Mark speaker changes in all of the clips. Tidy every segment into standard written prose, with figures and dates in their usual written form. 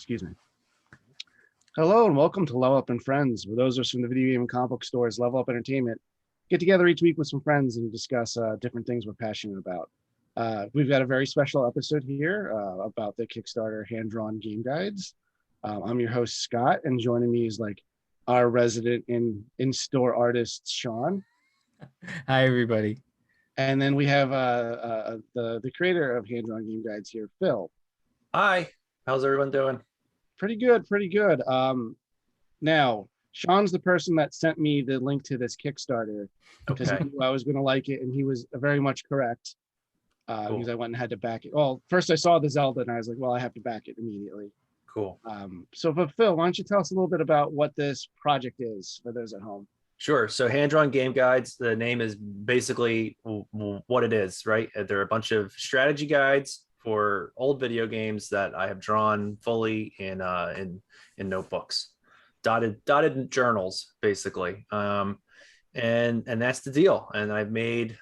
Speaker 1: Excuse me. Hello and welcome to Level Up and Friends, where those of us from the video game and comic book stores Level Up Entertainment get together each week with some friends and discuss different things we're passionate about. We've got a very special episode here about the Kickstarter hand-drawn game guides. I'm your host, Scott, and joining me is like our resident in-store artist, Sean.
Speaker 2: Hi, everybody.
Speaker 1: And then we have the creator of hand-drawn game guides here, Phil.
Speaker 3: Hi, how's everyone doing?
Speaker 1: Pretty good, pretty good. Now, Sean's the person that sent me the link to this Kickstarter because he knew I was going to like it, and he was very much correct because I went and had to back it. Well, first I saw the Zelda, and I was like, well, I have to back it immediately.
Speaker 3: Cool.
Speaker 1: But Phil, why don't you tell us a little bit about what this project is for those at home?
Speaker 3: Sure. So hand-drawn game guides, the name is basically what it is, right? They're a bunch of strategy guides for old video games that I have drawn fully in notebooks, dotted journals, basically. And that's the deal. And I've made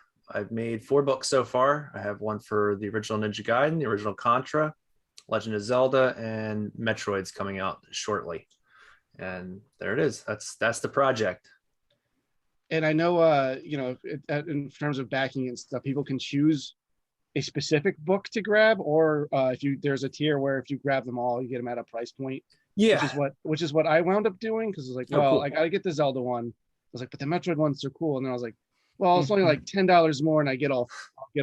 Speaker 3: 4 books so far. I have one for the original Ninja Gaiden, the original Contra, Legend of Zelda, and Metroid's coming out shortly. And there it is. That's the project.
Speaker 1: And I know, in terms of backing and stuff, people can choose a specific book to grab, or there's a tier where if you grab them all, you get them at a price point.
Speaker 3: Yeah,
Speaker 1: which is what I wound up doing, because I was like, well,
Speaker 3: cool.
Speaker 1: I gotta get the Zelda one. I was like, but the Metroid ones are cool, and then I was like, well, it's only like $10 more, and I'll get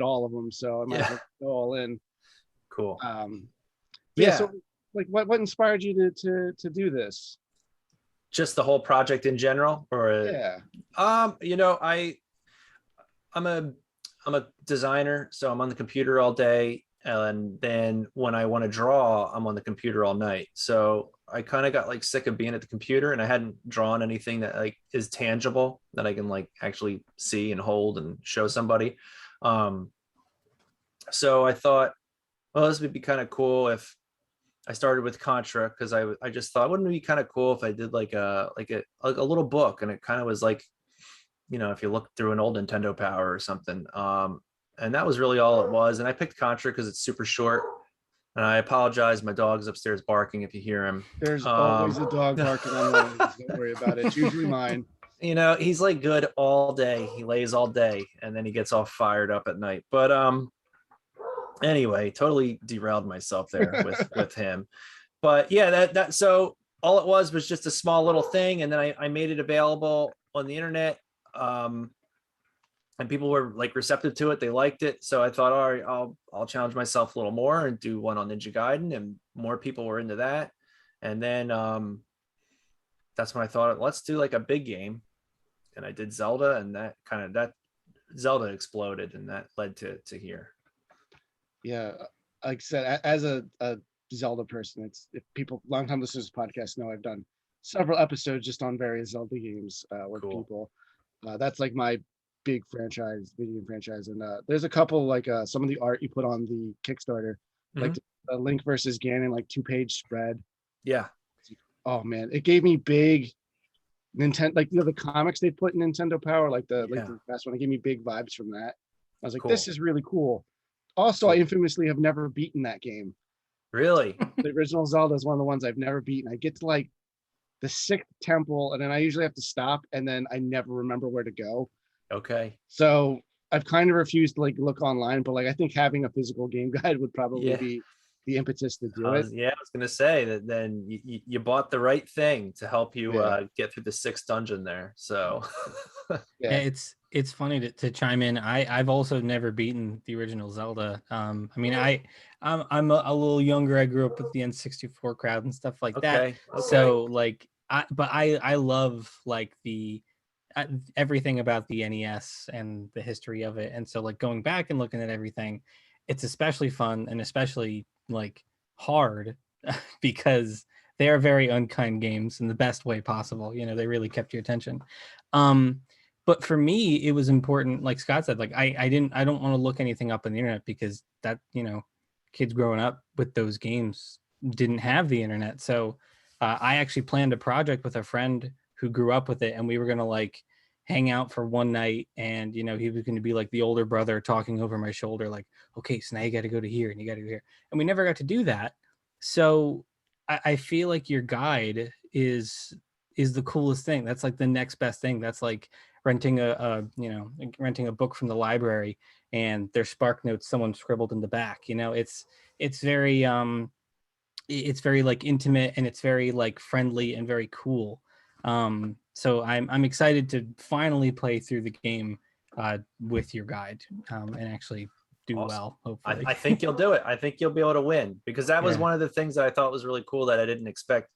Speaker 1: all of them, so I might as well go all in.
Speaker 3: Cool.
Speaker 1: So like, what inspired you to do this?
Speaker 3: Just the whole project in general, or I'm a designer, so I'm on the computer all day, and then when I want to draw, I'm on the computer all night. So I kind of got like sick of being at the computer, and I hadn't drawn anything that like is tangible that I can like actually see and hold and show somebody. So I thought, well, this would be kind of cool if I started with Contra, because I just thought, wouldn't it be kind of cool if I did like a little book, and it kind of was like, if you look through an old Nintendo Power or something. And that was really all it was. And I picked Contra because it's super short. And I apologize, my dog's upstairs barking if you hear him.
Speaker 1: There's always a dog barking on the lines. Don't worry about it. It's usually mine.
Speaker 3: He's like good all day. He lays all day, and then he gets all fired up at night. But anyway, totally derailed myself there with him. But yeah, so all it was just a small little thing, and then I made it available on the internet. And people were like receptive to it. They liked it. So I thought, all right, I'll challenge myself a little more and do one on Ninja Gaiden, and more people were into that. And then that's when I thought, let's do like a big game. And I did Zelda, and that Zelda exploded, and that led to here.
Speaker 1: Yeah, like I said, as a Zelda person, if people long-time listeners to this podcast know, I've done several episodes just on various Zelda games with people. That's like my big video game franchise, and there's a couple like some of the art you put on the Kickstarter, like the Link versus Ganon, like 2-page spread.
Speaker 3: Yeah.
Speaker 1: Oh man, it gave me big Nintendo, like the comics they put in Nintendo Power, like the last one. It gave me big vibes from that. I was like, this is really cool. Also, I infamously have never beaten that game.
Speaker 3: Really?
Speaker 1: The original Zelda is one of the ones I've never beaten. I get to like the 6th temple, and then I usually have to stop, and then I never remember where to go.
Speaker 3: Okay.
Speaker 1: So I've kind of refused to like look online, but like I think having a physical game guide would probably be the impetus to do it.
Speaker 3: Yeah, I was gonna say that then you bought the right thing to help you get through the 6th dungeon there. So
Speaker 2: yeah, it's funny to chime in. I've also never beaten the original Zelda. I mean, I'm a little younger. I grew up with the N64 crowd and stuff like that.
Speaker 3: Okay.
Speaker 2: So like, I love like the everything about the NES and the history of it. And so like going back and looking at everything, it's especially fun and especially like hard because they are very unkind games in the best way possible. They really kept your attention. But for me, it was important, like Scott said, like I don't want to look anything up on the internet because that, kids growing up with those games didn't have the internet. So I actually planned a project with a friend who grew up with it, and we were going to like hang out for one night, and he was going to be like the older brother talking over my shoulder, like, okay, so now you got to go to here and you got to go here. And we never got to do that. So I feel like your guide is the coolest thing. That's like the next best thing. That's like renting renting a book from the library and there's spark notes someone scribbled in the back. It's very it's very like intimate and it's very like friendly and very cool. So I'm excited to finally play through the game with your guide and actually do
Speaker 3: Awesome.
Speaker 2: well, hopefully.
Speaker 3: I think you'll do it. I think you'll be able to win, because that was
Speaker 2: Yeah.
Speaker 3: one of the things that I thought was really cool that I didn't expect,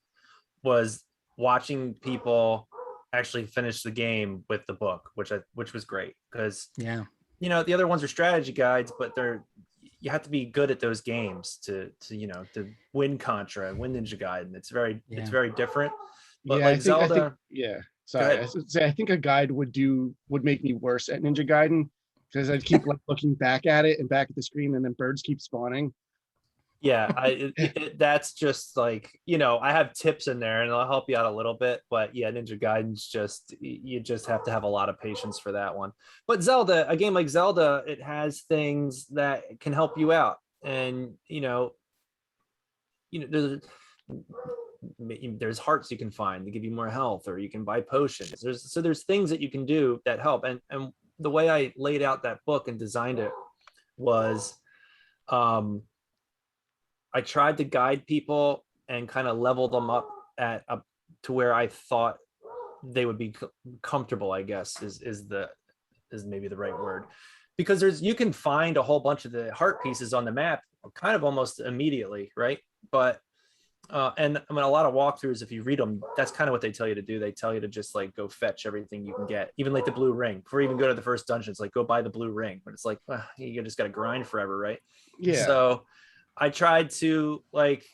Speaker 3: was watching people actually finish the game with the book, which was great, because
Speaker 2: Yeah.
Speaker 3: the other ones are strategy guides, but you have to be good at those games to win Contra and win Ninja Gaiden. It's
Speaker 2: Yeah.
Speaker 3: very different. But
Speaker 1: Yeah,
Speaker 3: like
Speaker 1: I think
Speaker 3: Zelda,
Speaker 1: yeah.
Speaker 3: Go
Speaker 1: Sorry,
Speaker 3: ahead.
Speaker 1: I should say I think a guide would make me worse at Ninja Gaiden because I'd keep like looking back at it and back at the screen, and then birds keep spawning.
Speaker 3: Yeah, that's just like, I have tips in there and I'll help you out a little bit, but yeah, Ninja Gaiden's just, you just have to have a lot of patience for that one. But Zelda, a game like Zelda, it has things that can help you out, and there's hearts you can find to give you more health, or you can buy potions. There's things that you can do that help, and the way I laid out that book and designed it was, I tried to guide people and kind of level them up to where I thought they would be comfortable, I guess is maybe the right word, because you can find a whole bunch of the heart pieces on the map kind of almost immediately, right? But and I mean, a lot of walkthroughs, if you read them, that's kind of what they tell you to do. They tell you to just like go fetch everything you can get, even like the blue ring. Before you even go to the first dungeon, it's like, go buy the blue ring. But it's like, you just got to grind forever, right?
Speaker 1: Yeah.
Speaker 3: So I tried to make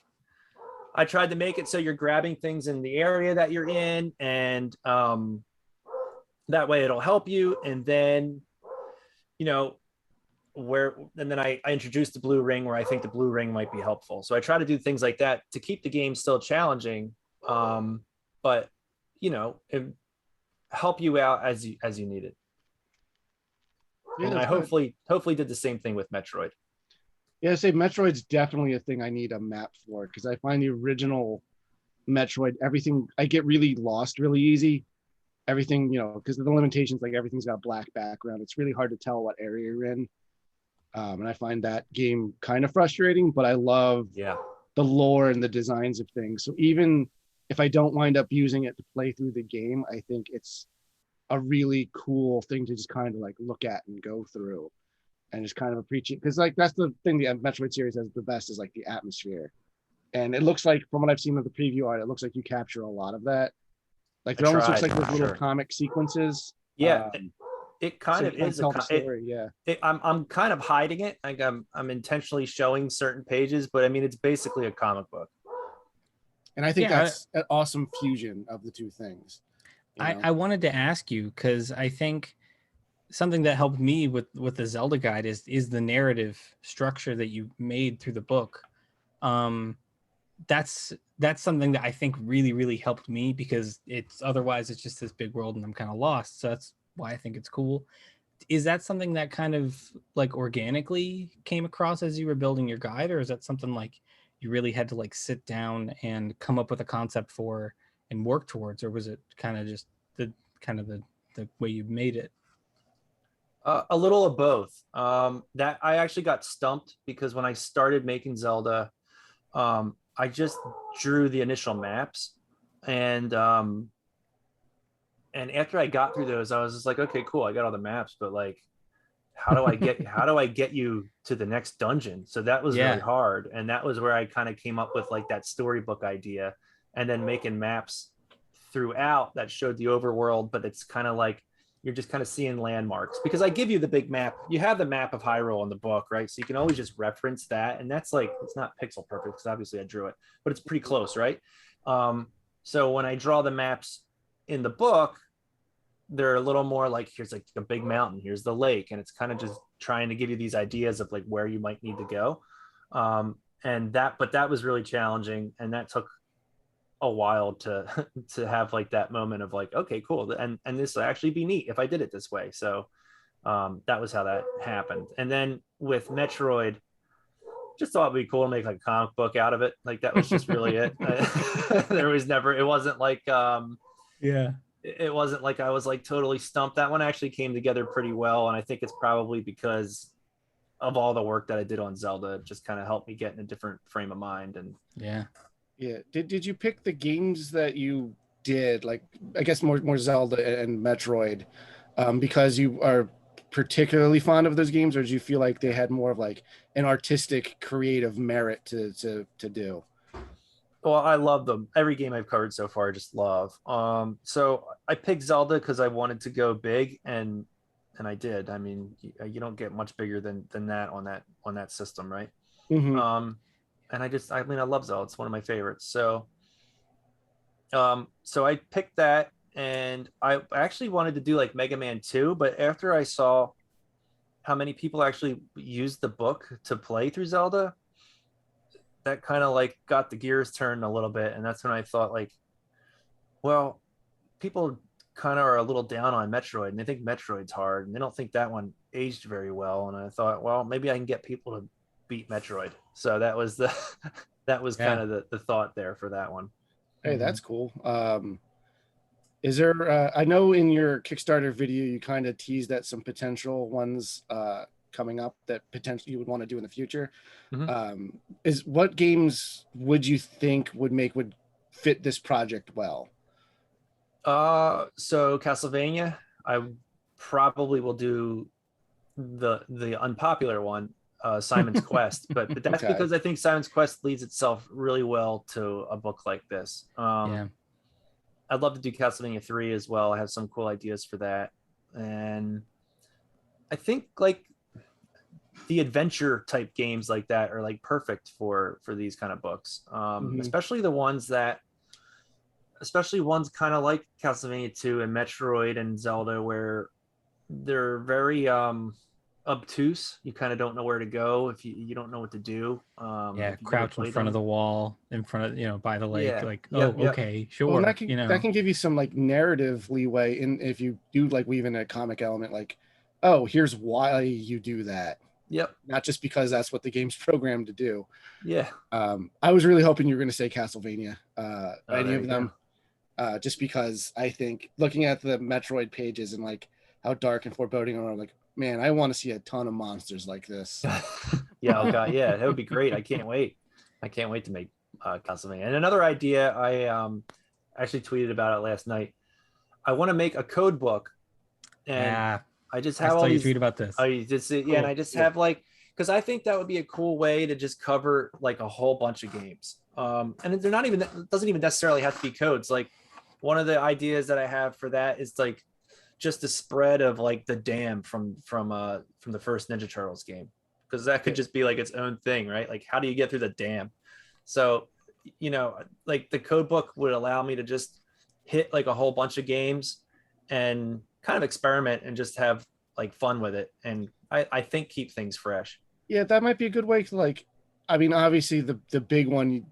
Speaker 3: it so you're grabbing things in the area that you're in, and that way it'll help you. And then, and then I introduced the blue ring where I think the blue ring might be helpful. So I try to do things like that to keep the game still challenging, but help you out as you need it.
Speaker 1: Yeah,
Speaker 3: And I
Speaker 1: that's good.
Speaker 3: hopefully did the same thing with Metroid.
Speaker 1: Yeah, I say Metroid's definitely a thing I need a map for, because I find the original Metroid, everything, I get really lost really easy. Everything, because of the limitations, like everything's got a black background. It's really hard to tell what area you're in. And I find that game kind of frustrating, but I love
Speaker 3: Yeah.
Speaker 1: the lore and the designs of things. So even if I don't wind up using it to play through the game, I think it's a really cool thing to just kind of like look at and go through and just kind of appreciate, because like that's the thing the Metroid series has the best, is like the atmosphere. And it looks like, from what I've seen of the preview art, it looks like you capture a lot of that. Like
Speaker 3: I
Speaker 1: there almost looks
Speaker 3: tried,
Speaker 1: like those
Speaker 3: for
Speaker 1: little
Speaker 3: sure.
Speaker 1: comic sequences.
Speaker 3: Yeah, it
Speaker 1: So
Speaker 3: kind
Speaker 1: you
Speaker 3: of
Speaker 1: kind of
Speaker 3: is
Speaker 1: tell the story. Yeah.
Speaker 3: I'm kind of hiding it. Like I'm intentionally showing certain pages, but I mean, it's basically a comic book.
Speaker 1: And I think
Speaker 2: Yeah,
Speaker 1: that's an awesome fusion of the two things.
Speaker 2: I wanted to ask you, because I think something that helped me with the Zelda guide is the narrative structure that you made through the book. That's something that I think really, really helped me, because otherwise it's just this big world and I'm kind of lost. So that's why I think it's cool. Is that something that kind of like organically came across as you were building your guide, or is that something like you really had to like sit down and come up with a concept for and work towards, or was it kind of just the the way you made it?
Speaker 3: A little of both. That I actually got stumped, because when I started making Zelda, I just drew the initial maps, and after I got through those, I was just like, okay, cool, I got all the maps, but like, how do I get you to the next dungeon? So that was really
Speaker 2: Yeah.
Speaker 3: hard, and that was where I kind of came up with like that storybook idea, and then making maps throughout that showed the overworld, but it's kind of like you're just kind of seeing landmarks, because I give you the big map. You have the map of Hyrule in the book, right? So you can always just reference that, and that's like, it's not pixel perfect because obviously I drew it, but it's pretty close, right? So when I draw the maps in the book, they're a little more like, here's like a big mountain, here's the lake, and it's kind of just trying to give you these ideas of like where you might need to go. But that was really challenging, and that took a while to to have like that moment of like, okay, cool, and this will actually be neat if I did it this way. So that was how that happened. And then with Metroid, just thought it'd be cool to make like a comic book out of it. Like that was just really it. There was never, it wasn't like
Speaker 2: Yeah.
Speaker 3: it wasn't like I was like totally stumped. That one actually came together pretty well, and I think it's probably because of all the work that I did on Zelda. It just kind of helped me get in a different frame of mind. And
Speaker 2: Yeah.
Speaker 1: Yeah. Did you pick the games that you did, like I guess more Zelda and Metroid, because you are particularly fond of those games, or did you feel like they had more of like an artistic, creative merit to do?
Speaker 3: well, I love them. Every game I've covered so far, I just love. So I picked Zelda because I wanted to go big, and I did. I mean, you don't get much bigger than that on that system, right?
Speaker 1: Mhm.
Speaker 3: And I mean, I love Zelda. It's one of my favorites. So I picked that, and I actually wanted to do like Mega Man 2, but after I saw how many people actually used the book to play through Zelda, that kind of like got the gears turned a little bit. And that's when I thought like, well, people kind of are a little down on Metroid, and they think Metroid's hard, and they don't think that one aged very well. And I thought, well, maybe I can get people to beat Metroid. So that was the that was
Speaker 2: Yeah.
Speaker 3: kind of the thought there for that one.
Speaker 1: Hey, that's cool. Is there? I know in your Kickstarter video you kind of teased at some potential ones coming up that potentially you would want to do in the future.
Speaker 3: Mhm.
Speaker 1: Is what games would you think would fit this project well?
Speaker 3: So Castlevania, I probably will do the unpopular one, Simon's Quest, but that's
Speaker 1: Okay.
Speaker 3: because I think Simon's Quest leads itself really well to a book like this.
Speaker 2: Yeah.
Speaker 3: I'd love to do Castlevania 3 as well. I have some cool ideas for that. And I think like the adventure type games like that are like perfect for these kind of books.
Speaker 1: Mhm.
Speaker 3: Especially the ones that especially ones kind of like Castlevania 2 and Metroid and Zelda, where they're very obtuse. You kind of don't know where to go if you don't know what to do.
Speaker 2: Yeah.
Speaker 3: If you've never
Speaker 2: Crouch in
Speaker 3: played
Speaker 2: front of
Speaker 3: them.
Speaker 2: the wall, in front of, by the lake.
Speaker 3: Yeah.
Speaker 2: Like,
Speaker 3: Yep,
Speaker 2: oh,
Speaker 3: yep.
Speaker 2: okay,
Speaker 1: Well,
Speaker 2: sure.
Speaker 1: and that can give you some like narrative leeway in if you do like weave in a comic element, like, oh, here's why you do that,
Speaker 3: Yep.
Speaker 1: not just because that's what the game's programmed to do.
Speaker 3: Yeah.
Speaker 1: I was really hoping you were going to say Castlevania,
Speaker 3: Oh,
Speaker 1: any
Speaker 3: there
Speaker 1: of
Speaker 3: you
Speaker 1: them, just because I think looking at the Metroid pages and like how dark and foreboding are, I'm like, man, I want to see a ton of monsters like this.
Speaker 3: go. Yeah. Oh god. Yeah. That would be great. I can't wait. I can't wait to make Castlevania. And another idea, I actually tweeted about it last night. I want to make a code book, and
Speaker 2: Yeah.
Speaker 3: I just
Speaker 2: I
Speaker 3: have
Speaker 2: saw
Speaker 3: all
Speaker 2: you
Speaker 3: these.
Speaker 2: tweet about this.
Speaker 3: I just yeah, and I just have like, because I think that would be a cool way to just cover like a whole bunch of games. And they're not even, it doesn't even necessarily have to be codes. Like one of the ideas that I have for that is like just a spread of like the dam from the first Ninja Turtles game, because that could just be like its own thing, right? Like how do you get through the dam? So like the code book would allow me to just hit like a whole bunch of games and kind of experiment and just have like fun with it, and I think keep things fresh.
Speaker 1: Yeah, that might be a good way to like, I mean, obviously the big one,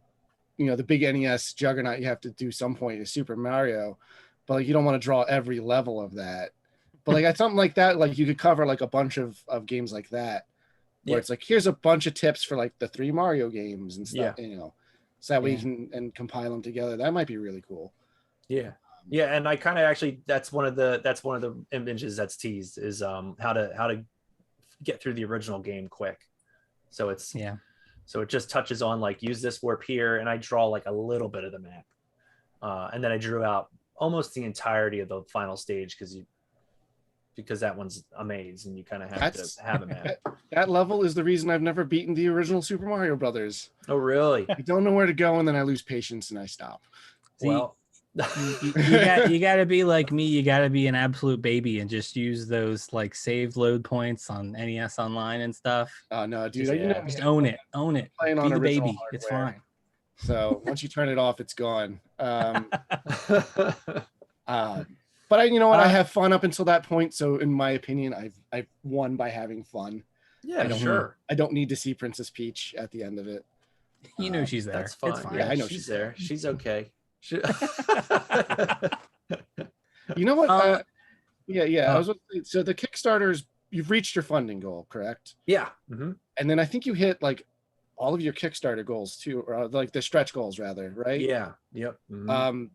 Speaker 1: the big NES juggernaut you have to do some point is Super Mario, but like you don't want to draw every level of that. But like at something like that, like you could cover like a bunch of games like that, where it's like, here's a bunch of tips for like the 3 Mario games and stuff, so that way you can and compile them together. That might be really cool.
Speaker 3: Yeah, and I kind of actually that's one of the images that's teased is how to get through the original game quick. So it's so it just touches on like use this warp here, and I draw like a little bit of the map, and then I drew out almost the entirety of the final stage because that one's a maze and you kind of have to have a map.
Speaker 1: That level is the reason I've never beaten the original Super Mario Brothers.
Speaker 3: Oh really?
Speaker 1: I don't know where to go, and then I lose patience and I stop.
Speaker 3: Well,
Speaker 2: you gotta be like me. You gotta be an absolute baby and just use those like saved load points on NES Online and stuff.
Speaker 1: Oh no, dude!
Speaker 2: Just own it.
Speaker 1: Playing
Speaker 2: Be
Speaker 1: on
Speaker 2: the
Speaker 1: original
Speaker 2: baby. It's
Speaker 1: hardware.
Speaker 2: fine.
Speaker 1: So once you turn it off, it's gone. But I have fun up until that point. So in my opinion, I've won by having fun.
Speaker 3: Yeah, sure.
Speaker 1: I don't need to see Princess Peach at the end of it.
Speaker 2: She's there.
Speaker 3: That's fine.
Speaker 2: It's fine.
Speaker 1: Yeah, I know
Speaker 3: she's there. She's okay.
Speaker 1: You know what? I
Speaker 2: Oh.
Speaker 1: so the Kickstarters, you've reached your funding goal, correct?
Speaker 3: Yeah.
Speaker 1: And then I think you hit like all of your Kickstarter goals too, or like the stretch goals rather, right?
Speaker 3: Yeah. Yep. Mhm.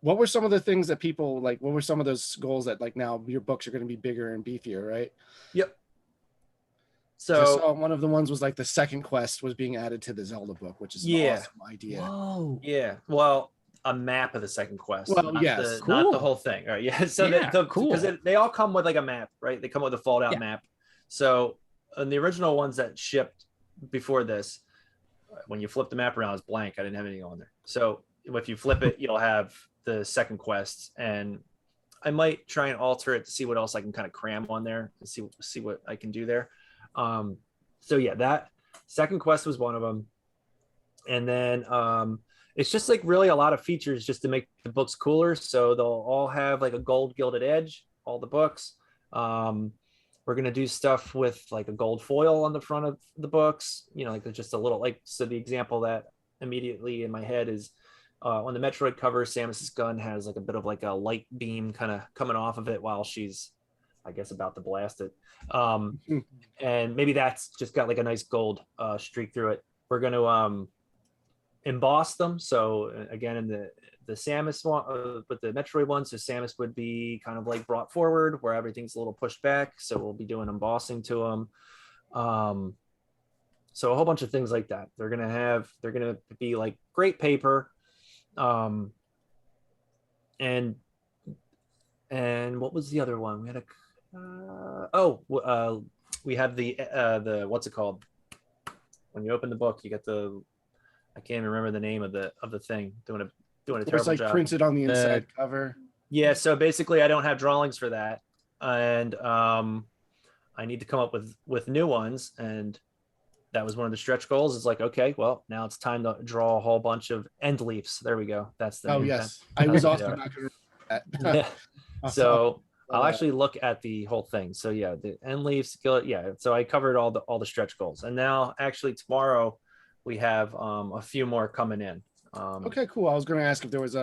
Speaker 1: What were some of the things that people like? What were some of those goals that like now your books are going to be bigger and beefier, right?
Speaker 3: Yep.
Speaker 1: 'Cause I
Speaker 3: So
Speaker 1: saw one of the ones was like the second quest was being added to the Zelda book, which is an
Speaker 3: yeah.
Speaker 1: awesome idea.
Speaker 2: Whoa.
Speaker 3: Yeah. Well, a map of the second quest,
Speaker 1: Well,
Speaker 3: not
Speaker 1: yes.
Speaker 3: not the
Speaker 2: Cool.
Speaker 3: whole thing. All right. Yeah. So
Speaker 2: Yeah,
Speaker 3: because
Speaker 2: cool.
Speaker 3: they all come with like a map, right? They come with a fold out
Speaker 2: Yeah.
Speaker 3: map. So in the original ones that shipped before this, when you flip the map around, it's blank. I didn't have anything on there. So if you flip it, you'll have the second quest, and I might try and alter it to see what else I can kind of cram on there and see what I can do there. So yeah, that second quest was one of them, and then it's just like really a lot of features just to make the books cooler. So they'll all have like a gold gilded edge, all the books. We're gonna do stuff with like a gold foil on the front of the books, you know, like just a little like, so the example that immediately in my head is on the Metroid cover, Samus's gun has like a bit of like a light beam kind of coming off of it while she's, I guess, about to blast it. And maybe that's just got like a nice gold streak through it. We're going to emboss them. So again, in the Samus one, but the Metroid one, so Samus would be kind of like brought forward where everything's a little pushed back. So we'll be doing embossing to them. So a whole bunch of things like that. They're gonna be like great paper. And what was the other one? We had we have the what's it called? When you open the book, you get I can't even remember the name of the thing. Doing a
Speaker 1: It's
Speaker 3: terrible
Speaker 1: like
Speaker 3: job.
Speaker 1: printed on the inside cover.
Speaker 3: Yeah, so basically I don't have drawings for that. And I need to come up with new ones. And that was one of the stretch goals. It's like, okay, well, now it's time to draw a whole bunch of end leaves. There we go. That's the name.
Speaker 1: Yes. I was
Speaker 3: that's
Speaker 1: also
Speaker 3: what
Speaker 1: not going to
Speaker 3: Yeah. So I'll
Speaker 1: that.
Speaker 3: actually look at the whole thing. So yeah, the end leaves, yeah. So I covered all the stretch goals. And now actually tomorrow we have a few more coming in.
Speaker 1: Okay, cool. I was going to ask if there was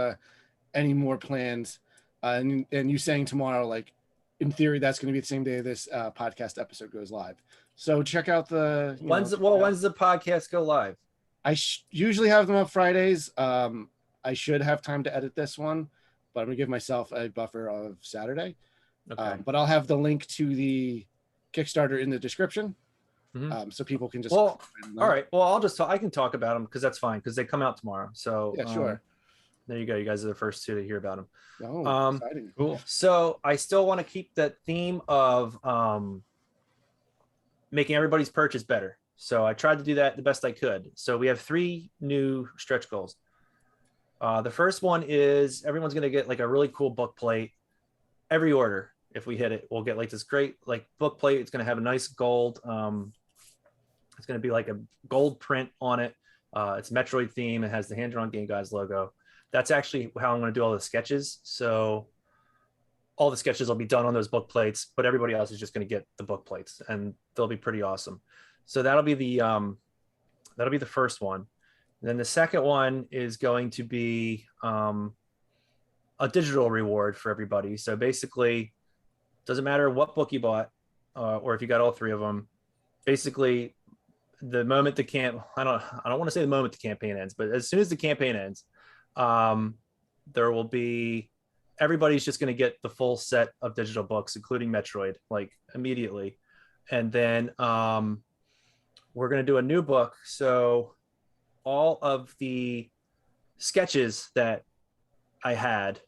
Speaker 1: any more plans. And you saying tomorrow, like in theory, that's going to be the same day this podcast episode goes live. So check out
Speaker 3: when's the podcast go live?
Speaker 1: I usually have them up Fridays. I should have time to edit this one, but I'm gonna give myself a buffer of Saturday.
Speaker 3: Okay.
Speaker 1: But I'll have the link to the Kickstarter in the description, so people can just.
Speaker 3: Well, all right. Well, I can talk about them because that's fine because they come out tomorrow. So
Speaker 1: yeah, sure.
Speaker 3: There you go. You guys are the first two to hear about them.
Speaker 1: Oh, exciting.
Speaker 2: Cool.
Speaker 3: So I still want to keep that theme of making everybody's purchase better. So I tried to do that the best I could. So we have 3 new stretch goals. The first one is everyone's going to get like a really cool book plate. Every order, if we hit it, we'll get like this great like book plate. It's going to have a nice gold. It's going to be like a gold print on it. It's Metroid theme. It has the hand-drawn Game Guys logo. That's actually how I'm going to do all the sketches. So all the sketches will be done on those book plates, but everybody else is just going to get the book plates, and they'll be pretty awesome. So that'll be the first one. And then the second one is going to be a digital reward for everybody. So basically, doesn't matter what book you bought or if you got all 3 of them. Basically, the moment the I don't want to say the moment the campaign ends, but as soon as the campaign ends, there will be everybody's just going to get the full set of digital books, including Metroid, like immediately. And then we're going to do a new book. So all of the sketches that I had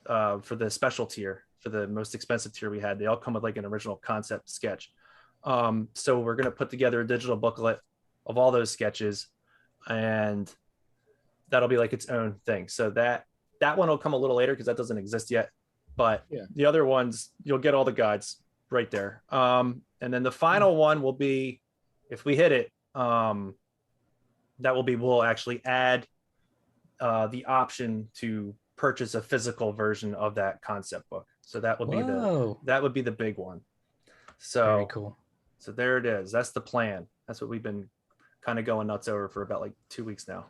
Speaker 3: for the special tier, for the most expensive tier we had, they all come with like an original concept sketch. So we're going to put together a digital booklet of all those sketches, and that'll be like its own thing. So that one will come a little later because that doesn't exist yet. But
Speaker 1: yeah,
Speaker 3: the other ones, you'll get all the guides right there. And then the final one will be, if we hit it, we'll actually add the option to purchase a physical version of that concept book. So that would be the big one. So
Speaker 2: very cool.
Speaker 3: So there it is. That's the plan. That's what we've been kind of going nuts over for about like 2 weeks now.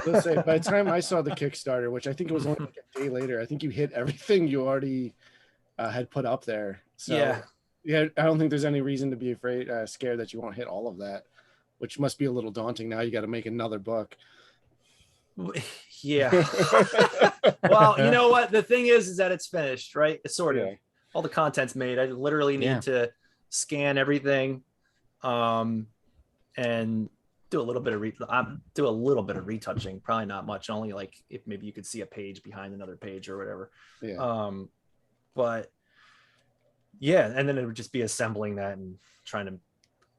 Speaker 1: Let's say by the time I saw the Kickstarter, which I think it was only like a day later, I think you hit everything you already had put up there. So yeah, I don't think there's any reason to be scared that you won't hit all of that. which must be a little daunting. Now you got to make another book.
Speaker 3: Yeah. Well, you know what? The thing is that it's finished, right? It's sort of
Speaker 1: Yeah.
Speaker 3: all the content's made. I literally need
Speaker 2: Yeah.
Speaker 3: to scan everything, and do a little bit of do a little bit of retouching. Probably not much. Only like if maybe you could see a page behind another page or whatever.
Speaker 1: Yeah.
Speaker 3: But yeah, and then it would just be assembling that and trying to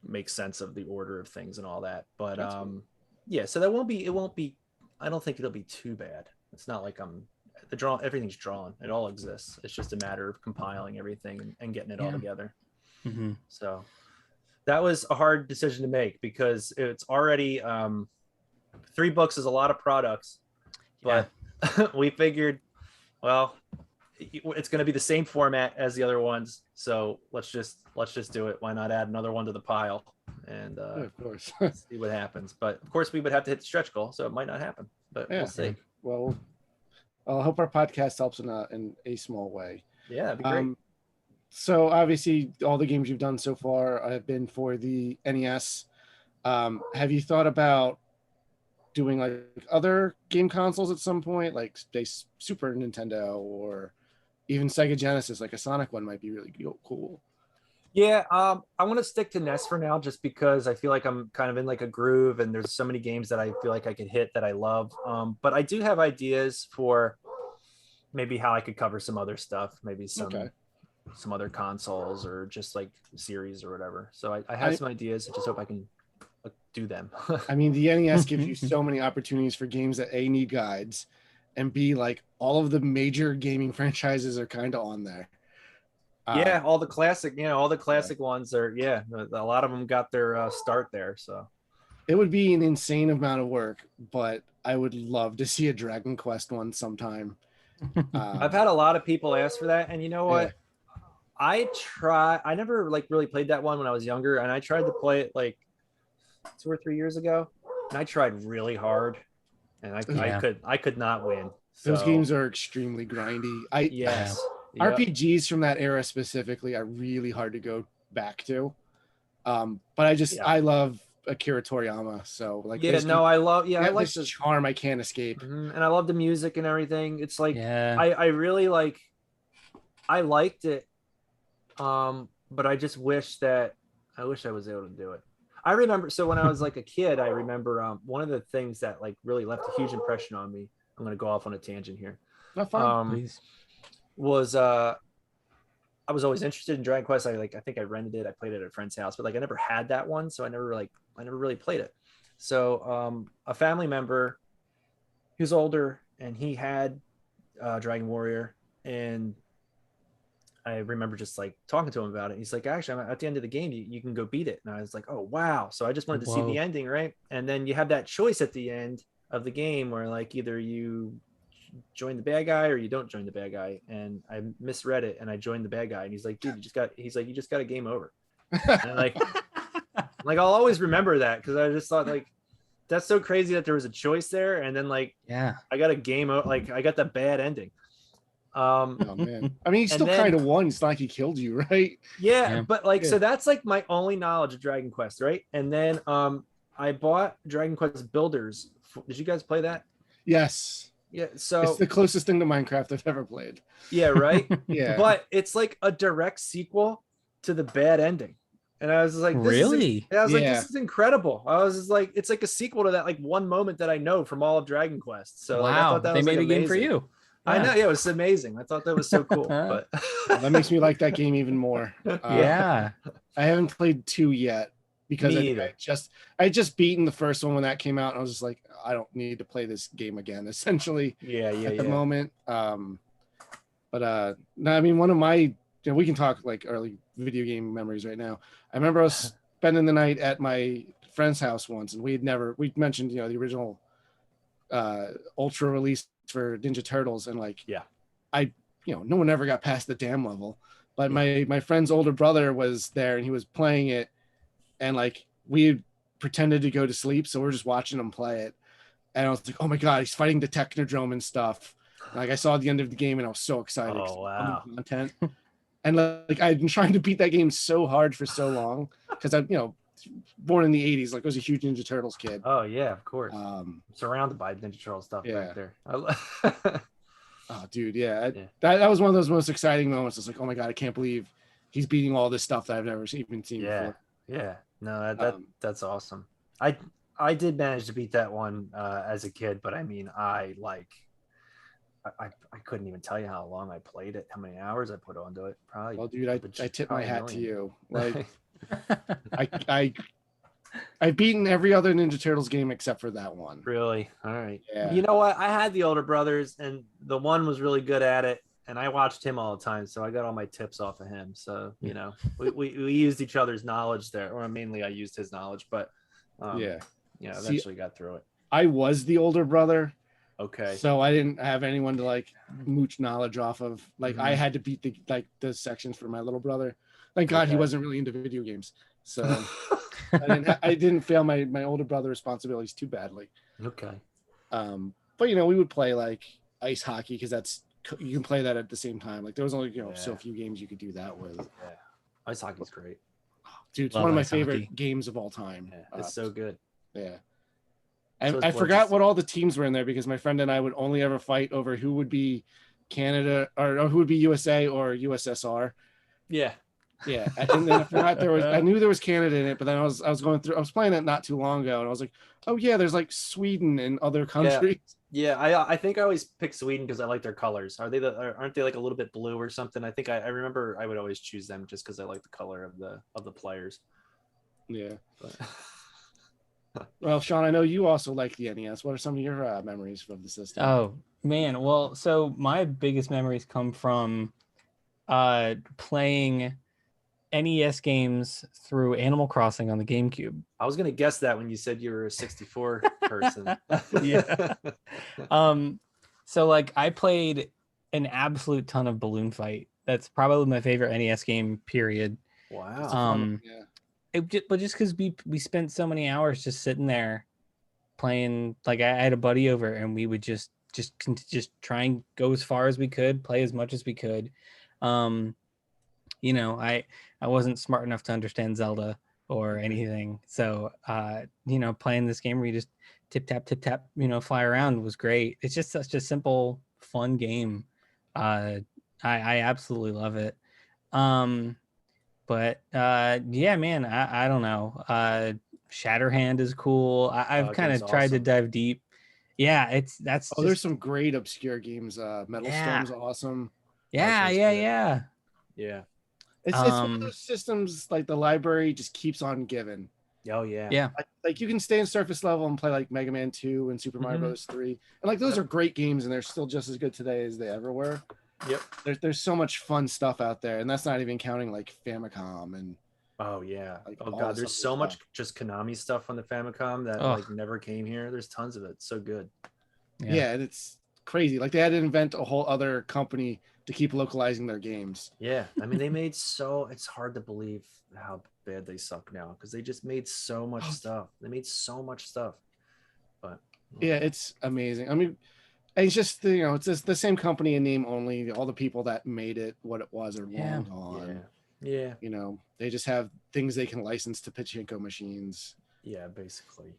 Speaker 3: make sense of the order of things and all that. But
Speaker 1: That's cool.
Speaker 3: yeah, so that won't be. It won't be. I don't think it'll be too bad. It's not like everything's drawn. It all exists. It's just a matter of compiling everything and getting it all
Speaker 2: Yeah.
Speaker 3: together.
Speaker 2: Mhm.
Speaker 3: So that was a hard decision to make because it's already 3 books is a lot of products, but we figured, well, it's going to be the same format as the other ones. So let's just do it. Why not add another one to the pile and
Speaker 1: Yeah, of course.
Speaker 3: see what happens? But of course we would have to hit the stretch goal. So it might not happen, but
Speaker 1: Yeah.
Speaker 3: we'll see.
Speaker 1: Well, I hope our podcast helps in a small way.
Speaker 3: Yeah, that'd be great.
Speaker 1: So obviously all the games you've done so far have been for the NES. Have you thought about doing like other game consoles at some point, like say Super Nintendo or even Sega Genesis? Like a Sonic one might be really cool.
Speaker 3: Yeah, I want to stick to NES for now just because I feel like I'm kind of in like a groove and there's so many games that I feel like I could hit that I love. But I do have ideas for maybe how I could cover some other stuff, maybe some other consoles or just like series or whatever. So I have some ideas. I just hope I can do them.
Speaker 1: I mean, the NES gives you so many opportunities for games that A, need guides, and B, like all of the major gaming franchises are kind of on there.
Speaker 3: Yeah, all the classic, all the classic ones are, a lot of them got their start there. So
Speaker 1: it would be an insane amount of work, but I would love to see a Dragon Quest one sometime.
Speaker 3: I've had a lot of people ask for that, and you know what? I never like really played that one when I was younger, and I tried to play it like 2 or 3 years ago, and I tried really hard, and I could not win.
Speaker 1: Those games are extremely grindy.
Speaker 3: Yes.
Speaker 1: RPGs from that era specifically are really hard to go back to. But I love Akira Toriyama. So like,
Speaker 3: I like
Speaker 1: this charm I can't escape.
Speaker 3: And I love the music and everything. It's like, I really I liked it. But I just wish I was able to do it. I remember, so when I was like a kid, I remember one of the things that like really left a huge impression on me. I'm going to go off on a tangent here.
Speaker 2: Please.
Speaker 3: Was I was always interested in Dragon Quest. I think I rented it. I played it at a friend's house, but like I never had that one, so I never really played it. So a family member, he was older, and he had Dragon Warrior, and I remember just like talking to him about it. He's like, actually, at the end of the game, you can go beat it. And I was like, oh wow! So I just wanted to see the ending, right? And then you have that choice at the end of the game where like either you join the bad guy or you don't join the bad guy, and I misread it and I joined the bad guy, and he's like, dude, you just got a game over. And like I'll always remember that because I just thought like that's so crazy that there was a choice there, and then like I got a game like I got the bad ending.
Speaker 1: Oh man, I mean, he still kind of won. It's not like he killed you, right?
Speaker 3: But like so that's like my only knowledge of Dragon Quest, right? And then I bought Dragon Quest Builders. Did you guys play that?
Speaker 1: Yes.
Speaker 3: Yeah, so
Speaker 1: it's the closest thing to Minecraft I've ever played.
Speaker 3: Yeah, right.
Speaker 1: Yeah,
Speaker 3: but it's like a direct sequel to the bad ending, and I was like,
Speaker 2: really?
Speaker 3: Like, this is incredible. I was just like, it's like a sequel to that like one moment that I know from all of Dragon Quest. So like, I thought that
Speaker 2: they
Speaker 3: was
Speaker 2: made
Speaker 3: like,
Speaker 2: a game for you.
Speaker 3: I know, it was amazing. I thought that was so cool. But
Speaker 1: that makes me like that game even more.
Speaker 2: I
Speaker 1: haven't played 2 yet because I just beaten the first one when that came out, and I was just like, I don't need to play this game again, essentially. At the moment. But no, I mean, one of my, we can talk like early video game memories right now. I remember I was spending the night at my friend's house once, and we mentioned, the original Ultra release for Ninja Turtles, and like, no one ever got past the dam level, but my friend's older brother was there, and he was playing it, and like we pretended to go to sleep, so we're just watching him play it, and I was like, oh my god, he's fighting the Technodrome and stuff. Like I saw the end of the game, and I was so excited.
Speaker 3: Oh wow!
Speaker 1: Content. And like I've been trying to beat that game so hard for so long because born in the 80s, like I was a huge Ninja Turtles kid.
Speaker 3: Oh yeah, of course.
Speaker 1: Um,
Speaker 3: Surrounded by Ninja Turtle stuff
Speaker 1: Yeah.
Speaker 3: back there.
Speaker 1: oh, dude, yeah,
Speaker 3: Yeah.
Speaker 1: that was one of those most exciting moments. It's like, oh my god, I can't believe he's beating all this stuff that I've never even seen
Speaker 3: Yeah,
Speaker 1: before.
Speaker 3: yeah. No, that
Speaker 1: Um,
Speaker 3: that's awesome. I did manage to beat that one as a kid, but I mean, I couldn't even tell you how long I played it, how many hours I put onto it. Probably.
Speaker 1: well, dude, I tip my
Speaker 3: probably a
Speaker 1: hat to
Speaker 3: million.
Speaker 1: you. Like, I've beaten every other Ninja Turtles game except for that one.
Speaker 3: Really? All right.
Speaker 1: Yeah.
Speaker 3: You know what? I had the older brothers, and the one was really good at it, and I watched him all the time, so I got all my tips off of him. So you know, we used each other's knowledge there, or mainly I used his knowledge, but
Speaker 1: Yeah.
Speaker 3: yeah,
Speaker 1: See,
Speaker 3: eventually got through it.
Speaker 1: I was the older brother,
Speaker 3: Okay.
Speaker 1: so I didn't have anyone to like mooch knowledge off of. Like I
Speaker 3: Mhm.
Speaker 1: had to beat the sections for my little brother. Thank God he
Speaker 3: Okay.
Speaker 1: wasn't really into video games, so I didn't fail my older brother responsibilities too badly.
Speaker 3: Okay.
Speaker 1: But you know, we would play like ice hockey because you can play that at the same time. Like there was only so
Speaker 3: Yeah.
Speaker 1: few games you could do that with.
Speaker 3: Yeah. Ice hockey's great.
Speaker 1: Dude, it's
Speaker 2: Love
Speaker 1: one of my
Speaker 2: ice
Speaker 1: favorite
Speaker 2: hockey.
Speaker 1: games of all time.
Speaker 3: Yeah, it's so good.
Speaker 1: Yeah.
Speaker 3: So
Speaker 1: I
Speaker 3: it's
Speaker 1: forgot
Speaker 3: gorgeous.
Speaker 1: what all the teams were in there because my friend and I would only ever fight over who would be Canada or who would be USA or USSR.
Speaker 3: Yeah.
Speaker 1: Yeah, and then I forgot I knew there was Canada in it, but then I was playing it not too long ago, and I was like, oh yeah, there's like Sweden and other countries.
Speaker 3: Yeah, I think I always pick Sweden because I like their colors. Aren't they like a little bit blue or something? I think I remember I would always choose them just because I like the color of the players.
Speaker 1: Yeah.
Speaker 3: But
Speaker 1: Well, Sean, I know you also like the NES. What are some of your memories of the system?
Speaker 2: Oh man, well, so my biggest memories come from playing NES games through Animal Crossing on the GameCube.
Speaker 3: I was gonna guess that when you said you were a 64 person.
Speaker 2: Yeah. So like I played an absolute ton of Balloon Fight. That's probably my favorite NES game, period.
Speaker 3: Wow.
Speaker 1: Yeah.
Speaker 2: But just because we spent so many hours just sitting there playing, like I had a buddy over and we would just try and go as far as we could, play as much as we could. You know, I wasn't smart enough to understand Zelda or anything, so you know, playing this game where you just tip tap, you know, fly around was great. It's just such a simple, fun game. I absolutely love it. But yeah, man, I don't know. Shatterhand is cool. I've
Speaker 3: that
Speaker 2: kind
Speaker 3: game's
Speaker 2: of tried to
Speaker 3: awesome.
Speaker 2: dive deep. Yeah, that's
Speaker 1: Oh, there's
Speaker 2: just
Speaker 1: some great obscure games. Metal
Speaker 2: Yeah.
Speaker 1: Storm's awesome.
Speaker 2: yeah,
Speaker 3: sounds
Speaker 2: yeah,
Speaker 3: good.
Speaker 2: yeah.
Speaker 3: Yeah.
Speaker 1: It's one of
Speaker 2: Um,
Speaker 1: those systems like the library just keeps on giving.
Speaker 3: Oh yeah.
Speaker 2: Yeah.
Speaker 1: Like you can stay in surface level and play like Mega Man 2 and Super Mario
Speaker 3: Mhm.
Speaker 1: Bros. 3. And like those are great games and they're still just as good today as they ever were.
Speaker 3: Yep.
Speaker 1: There's so much fun stuff out there, and that's not even counting like Famicom and
Speaker 3: Oh yeah.
Speaker 1: Like,
Speaker 3: Oh
Speaker 1: all
Speaker 3: god,
Speaker 1: this
Speaker 3: there's
Speaker 1: other
Speaker 3: so much
Speaker 1: stuff.
Speaker 3: just Konami stuff on the Famicom that
Speaker 2: Ugh.
Speaker 3: like never came here. There's tons of it. It's so good.
Speaker 1: yeah, and it's crazy. Like they had to invent a whole other company to keep localizing their games.
Speaker 3: Yeah. I mean, they made it's hard to believe how bad they suck now because they just made so much stuff. They made so much stuff. But
Speaker 1: Yeah, it's amazing. I mean, it's just it's just the same company in name only. All the people that made it what it was are
Speaker 2: Yeah.
Speaker 1: long gone.
Speaker 3: Yeah.
Speaker 1: You know, they just have things they can license to pachinko machines.
Speaker 3: Yeah, basically.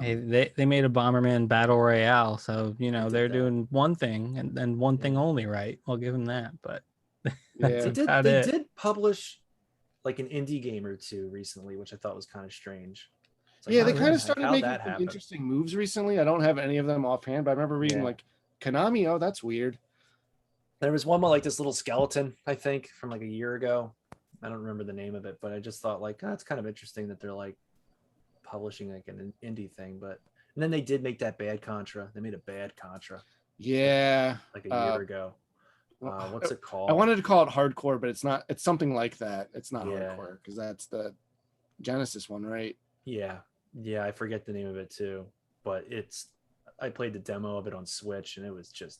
Speaker 2: Hey, they made a Bomberman Battle Royale, so you know
Speaker 3: did
Speaker 2: they're
Speaker 3: that.
Speaker 2: doing one thing and one thing only right. I'll give them that, but
Speaker 1: Yeah.
Speaker 2: that's
Speaker 3: They
Speaker 2: about
Speaker 3: they
Speaker 2: it.
Speaker 3: did publish like an indie game or two recently, which I thought was kind of strange. It's like,
Speaker 1: Yeah,
Speaker 3: how
Speaker 1: they
Speaker 3: the
Speaker 1: kind
Speaker 3: heck-
Speaker 1: of started
Speaker 3: how'd
Speaker 1: making
Speaker 3: that
Speaker 1: some
Speaker 3: happen?
Speaker 1: interesting moves recently. I don't have any of them offhand, but I remember reading
Speaker 3: Yeah.
Speaker 1: like Konami. Oh, that's weird.
Speaker 3: There was one with like this little skeleton, I think, from like a year ago. I don't remember the name of it, but I just thought like, that's kind of interesting that they're like publishing like an indie thing. But and then they did make that bad Contra. They made a bad Contra
Speaker 1: Yeah.
Speaker 3: like a year ago. What's it called?
Speaker 1: I wanted to call it hardcore, but it's not. It's something like that. It's not
Speaker 3: Yeah.
Speaker 1: hardcore because that's the Genesis one, right?
Speaker 3: Yeah, I forget the name of it too, but I played the demo of it on Switch and it was just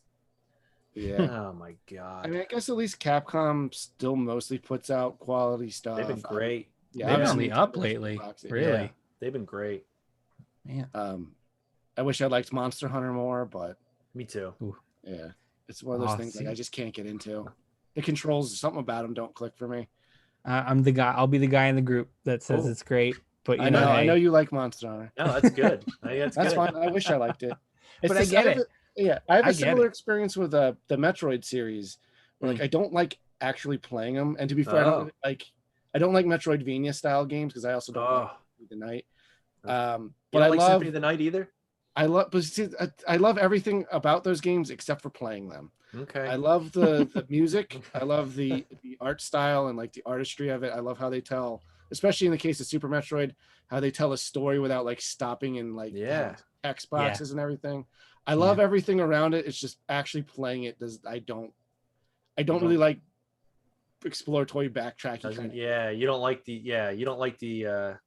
Speaker 1: Yeah.
Speaker 3: oh my god.
Speaker 1: I mean, I guess at least Capcom still mostly puts out quality stuff.
Speaker 3: They've been great.
Speaker 1: Yeah,
Speaker 2: They've been on
Speaker 1: obviously
Speaker 2: the up
Speaker 1: Nintendo's
Speaker 2: lately,
Speaker 1: proxy.
Speaker 2: really.
Speaker 3: Yeah, they've been great.
Speaker 2: Yeah.
Speaker 1: I wish I liked Monster Hunter more, but
Speaker 3: Me too.
Speaker 1: yeah, it's one of those things like
Speaker 2: see.
Speaker 1: I just can't get into. The controls, something about them don't click for me.
Speaker 2: I'm the guy. I'll be the guy in the group that says
Speaker 3: Oh.
Speaker 2: it's great. But
Speaker 1: I
Speaker 2: you
Speaker 1: know,
Speaker 2: know,
Speaker 1: I know
Speaker 2: hey,
Speaker 1: you like Monster Hunter.
Speaker 3: No, that's good. I think that's
Speaker 1: That's
Speaker 3: good.
Speaker 1: fine. I wish I liked it.
Speaker 2: But I
Speaker 1: just-
Speaker 2: get
Speaker 1: have
Speaker 2: it.
Speaker 1: Yeah, I have
Speaker 2: I
Speaker 1: a
Speaker 2: get
Speaker 1: similar
Speaker 2: it.
Speaker 1: experience with the Metroid series. Where, like,
Speaker 2: Mm.
Speaker 1: I don't like actually playing them, and to be fair, I
Speaker 3: Oh.
Speaker 1: don't really I don't like Metroidvania style games because I also don't like
Speaker 3: Oh,
Speaker 1: the night.
Speaker 3: you
Speaker 1: But
Speaker 3: don't
Speaker 1: I
Speaker 3: like
Speaker 1: love
Speaker 3: Symphony of the Night either?
Speaker 1: but see, I love everything about those games except for playing them.
Speaker 3: Okay.
Speaker 1: I love the music. I love the art style and like the artistry of it. I love how they tell, especially in the case of Super Metroid, how they tell a story without like stopping and like
Speaker 3: Yeah.
Speaker 1: having text
Speaker 2: Yeah.
Speaker 1: boxes and everything. I love everything around it. It's just actually playing it does I don't really like exploratory backtracking kind of.
Speaker 3: Yeah, you don't like the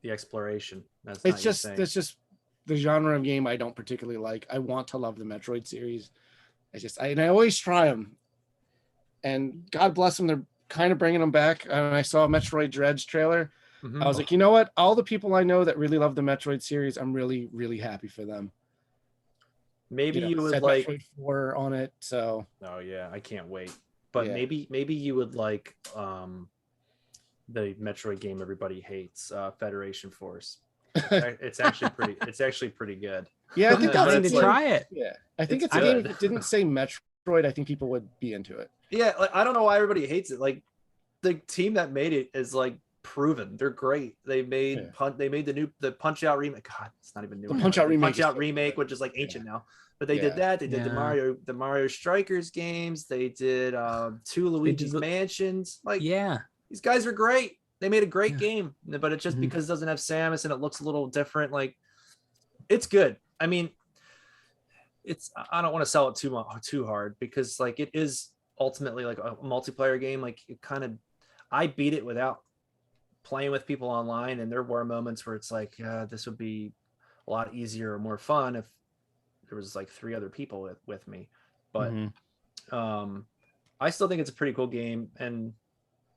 Speaker 3: exploration. That's not
Speaker 1: It's
Speaker 3: your
Speaker 1: just
Speaker 3: thing.
Speaker 1: that's just the genre of game I don't particularly like. I want to love the Metroid series. And I always try them, and God bless them, they're kind of bringing them back. And I saw a Metroid Dreads trailer.
Speaker 3: Mhm.
Speaker 1: I was like, you know what? All the people I know that really love the Metroid series, I'm really, really happy for them.
Speaker 3: Maybe you
Speaker 1: it
Speaker 3: would
Speaker 1: said
Speaker 3: like.
Speaker 1: Metroid 4 on it, so
Speaker 3: Oh yeah, I can't wait. But
Speaker 1: Yeah.
Speaker 3: maybe you would like the Metroid game everybody hates, Federation Force. It's actually pretty good.
Speaker 1: yeah, I think
Speaker 3: But
Speaker 1: that's
Speaker 2: I
Speaker 1: a
Speaker 2: need to
Speaker 3: it's
Speaker 1: game.
Speaker 3: like-
Speaker 2: try it.
Speaker 1: Yeah, I think
Speaker 3: It's
Speaker 1: it's a game.
Speaker 3: good.
Speaker 1: If it didn't say Metroid, I think people would be into it.
Speaker 3: Yeah, like I don't know why everybody hates it. Like the team that made it is like proven. They're great. They made they made the Punch Out remake. God, it's not even new.
Speaker 1: The
Speaker 3: anymore.
Speaker 1: Punch Out remake
Speaker 3: Punch
Speaker 1: is
Speaker 3: Out
Speaker 1: so
Speaker 3: remake,
Speaker 1: good.
Speaker 3: which is like ancient now. But they
Speaker 1: Yeah.
Speaker 3: did that. They did
Speaker 2: Yeah.
Speaker 3: the Mario Strikers games. They did 2 Luigi's
Speaker 2: the-
Speaker 3: Mansions. Like
Speaker 2: Yeah.
Speaker 3: these guys are great. They made a great
Speaker 2: Yeah.
Speaker 3: game, but it's just
Speaker 2: Mhm.
Speaker 3: because it doesn't have Samus and it looks a little different. Like it's good. I mean, I don't want to sell it too hard because like it is ultimately like a multiplayer game. Like it kind of, I beat it without playing with people online, and there were moments where it's like, this would be a lot easier or more fun if there was like 3 other people with me. But
Speaker 2: Mhm.
Speaker 3: I still think it's a pretty cool game, and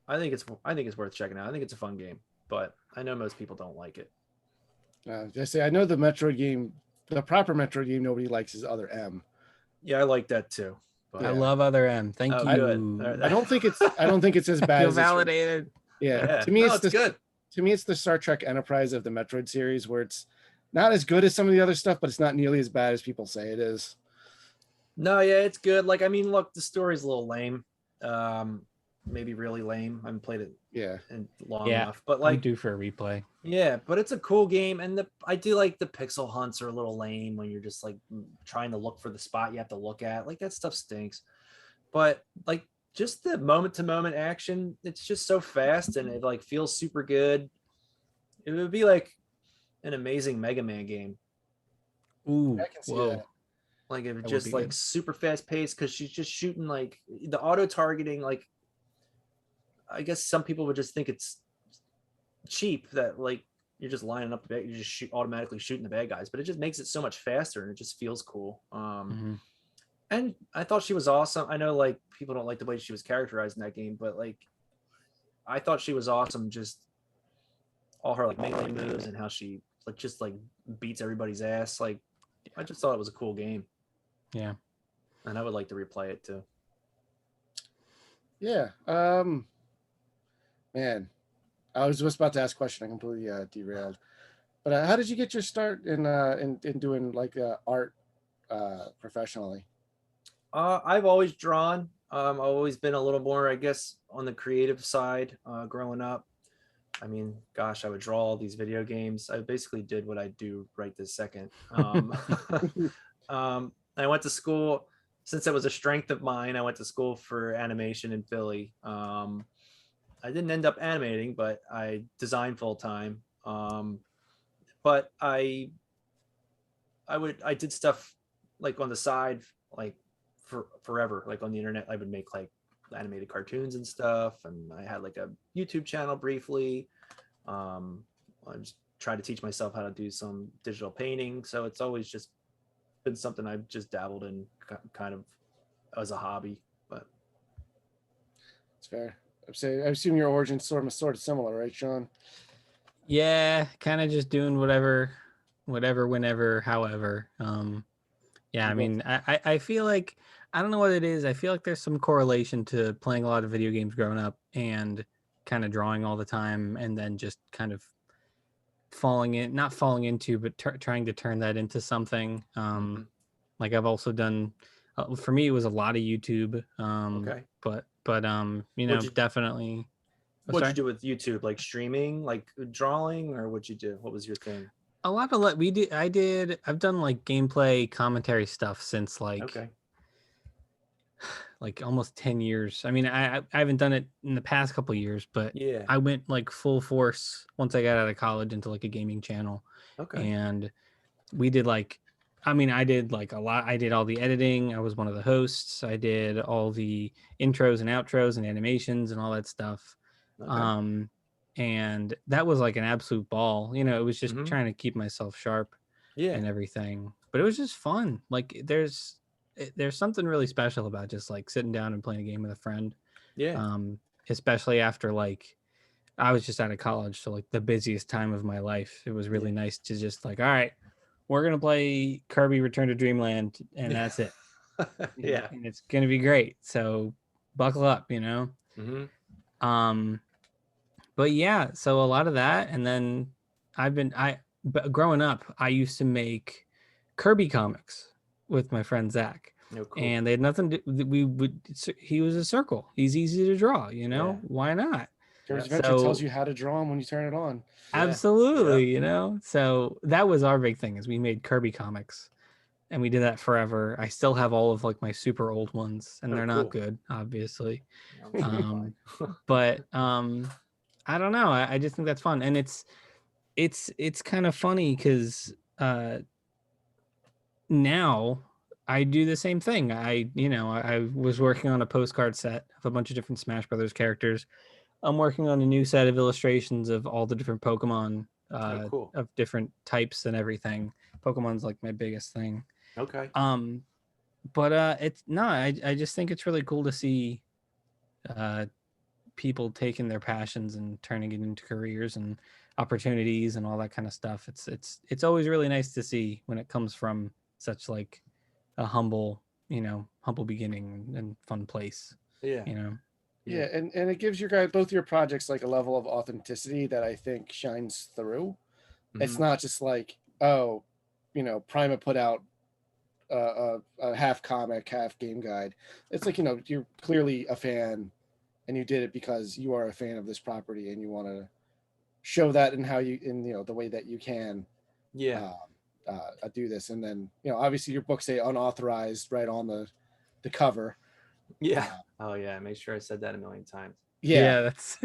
Speaker 3: I think it's worth checking out. I think it's a fun game, but I know most people don't like it.
Speaker 1: I know the Metroid game, the proper Metroid game nobody likes is Other M.
Speaker 3: Yeah, I like that too. But
Speaker 2: I love Other M. Thank
Speaker 3: Oh,
Speaker 2: you.
Speaker 3: good.
Speaker 1: I don't think it's as
Speaker 2: I
Speaker 1: bad
Speaker 2: feel
Speaker 1: as this-
Speaker 2: validated.
Speaker 1: Yeah, to me
Speaker 3: No,
Speaker 1: it's
Speaker 3: good.
Speaker 1: To me, it's the Star Trek Enterprise of the Metroid series, where it's not as good as some of the other stuff, but it's not nearly as bad as people say it is.
Speaker 3: No, yeah, it's good. Like, I mean, look, the story's a little lame. Maybe really lame. I haven't played it
Speaker 1: Yeah,
Speaker 3: long
Speaker 2: Yeah,
Speaker 3: enough, but
Speaker 2: I'm
Speaker 3: like,
Speaker 2: due for a replay.
Speaker 3: yeah, but it's a cool game, and I do like the pixel hunts are a little lame when you're just like trying to look for the spot you have to look at. Like that stuff stinks. But like just the moment to moment action, it's just so fast and it like feels super good. It would be like an amazing Mega Man game.
Speaker 2: Ooh,
Speaker 1: I can see
Speaker 2: whoa.
Speaker 1: that.
Speaker 3: Like it
Speaker 2: would
Speaker 3: just
Speaker 2: be
Speaker 3: like
Speaker 2: good.
Speaker 3: super fast paced because she's just shooting like the auto targeting. Like I guess some people would just think it's cheap that like you're just lining up the you're just automatically shooting the bad guys, but it just makes it so much faster and it just feels cool.
Speaker 2: Mhm.
Speaker 3: And I thought she was awesome. I know like people don't like the way she was characterized in that game, but like I thought she was awesome. Just all her like melee moves and how she like just like beats everybody's ass. Like I just thought it was a cool game.
Speaker 2: Yeah.
Speaker 3: And I would like to replay it too.
Speaker 1: Yeah. Man, I was just about to ask a question. I completely derailed. But how did you get your start in doing like art professionally?
Speaker 3: I've always drawn. I've always been a little more, I guess, on the creative side growing up. I mean, gosh, I would draw all these video games. I basically did what I do right this second. I went to school, since it was a strength of mine, I went to school for animation in Philly. I didn't end up animating, but I designed full time. But I did stuff like on the side, like for forever, like on the internet. I would make like animated cartoons and stuff, and I had like a YouTube channel briefly. I just tried to teach myself how to do some digital painting, so it's always just been something I've just dabbled in kind of as a hobby. But
Speaker 1: It's fair. I assume your origin sort of similar, right, Sean?
Speaker 2: Yeah, kind of just doing whatever, whenever, however. Yeah, I mean, I feel like, I don't know what it is. I feel like there's some correlation to playing a lot of video games growing up and kind of drawing all the time, and then just kind of not falling into, but trying to turn that into something. Like I've also done, for me, it was a lot of YouTube.
Speaker 3: Okay.
Speaker 2: But you know,
Speaker 3: What'd you-
Speaker 2: definitely. Oh,
Speaker 3: What'd
Speaker 2: sorry?
Speaker 3: you do with YouTube? Like streaming, like drawing, or what'd you do? What was your thing?
Speaker 2: A lot of I've done like gameplay commentary stuff since
Speaker 3: Okay.
Speaker 2: like almost 10 years. I mean, I haven't done it in the past couple of years, but
Speaker 3: Yeah.
Speaker 2: I went like full force once I got out of college into like a gaming channel.
Speaker 3: Okay.
Speaker 2: And we did like, I mean, I did like a lot. I did all the editing. I was one of the hosts. I did all the intros and outros and animations and all that stuff.
Speaker 3: Okay.
Speaker 2: And that was like an absolute ball. You know, it was just
Speaker 3: Mhm.
Speaker 2: trying to keep myself sharp
Speaker 3: Yeah.
Speaker 2: and everything. But it was just fun. Like there's something really special about just like sitting down and playing a game with a friend.
Speaker 3: Yeah.
Speaker 2: Especially after like I was just out of college, so like the busiest time of my life. It was really
Speaker 3: Yeah.
Speaker 2: nice to just like, all right, we're gonna play Kirby Return to Dreamland, and that's it.
Speaker 3: Yeah.
Speaker 2: And it's gonna be great. So buckle up, you know.
Speaker 3: Mhm.
Speaker 2: But yeah, so a lot of that, and then but growing up, I used to make Kirby comics with my friend Zach,
Speaker 3: Oh, cool.
Speaker 2: and they had nothing to. He was a circle. He's easy to draw. You know,
Speaker 3: Yeah.
Speaker 2: why not?
Speaker 1: Kirby's
Speaker 3: Yeah.
Speaker 1: Adventure tells
Speaker 2: So-
Speaker 1: you how to draw them when you turn it on.
Speaker 3: Yeah.
Speaker 2: Absolutely, you know. So that was our big thing is we made Kirby comics, and we did that forever. I still have all of like my super old ones, and
Speaker 3: Oh,
Speaker 2: they're
Speaker 3: cool.
Speaker 2: not good, obviously.
Speaker 3: I'm sure you're
Speaker 2: Um,
Speaker 3: fine.
Speaker 2: but I don't know. I just think that's fun, and it's kind of funny because now I do the same thing. I was working on a postcard set of a bunch of different Smash Brothers characters. I'm working on a new set of illustrations of all the different Pokemon
Speaker 3: Oh, cool.
Speaker 2: of different types and everything. Pokemon's like my biggest thing.
Speaker 3: Okay.
Speaker 2: But it's no, I just think it's really cool to see people taking their passions and turning it into careers and opportunities and all that kind of stuff. It's always really nice to see when it comes from such like a humble beginning and fun place,
Speaker 3: Yeah.
Speaker 2: you know.
Speaker 1: Yeah, and it gives your guys both your projects like a level of authenticity that I think shines through. It's
Speaker 3: Mhm.
Speaker 1: not just like, oh, Prima put out a half comic, half game guide. It's like, you're clearly a fan and you did it because you are a fan of this property and you want to show that in the way that you can
Speaker 3: Yeah.
Speaker 1: do this. And then, obviously your books say unauthorized right on the cover.
Speaker 3: Yeah. Oh yeah. Make sure I said that a million times.
Speaker 1: Yeah.
Speaker 2: That's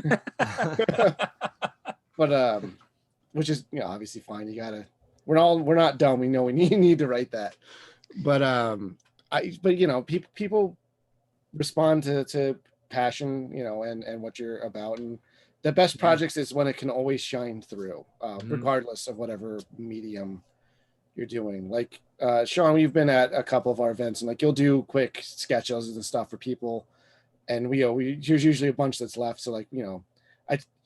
Speaker 1: But which is obviously fine. You gotta we're not dumb. We know we need to write that. But people respond to passion, and what you're about. And the best projects is when it can always shine through, regardless of whatever medium you're doing. Like Sean, you've been at a couple of our events and like you'll do quick sketches and stuff for people. And there's usually a bunch that's left. So like,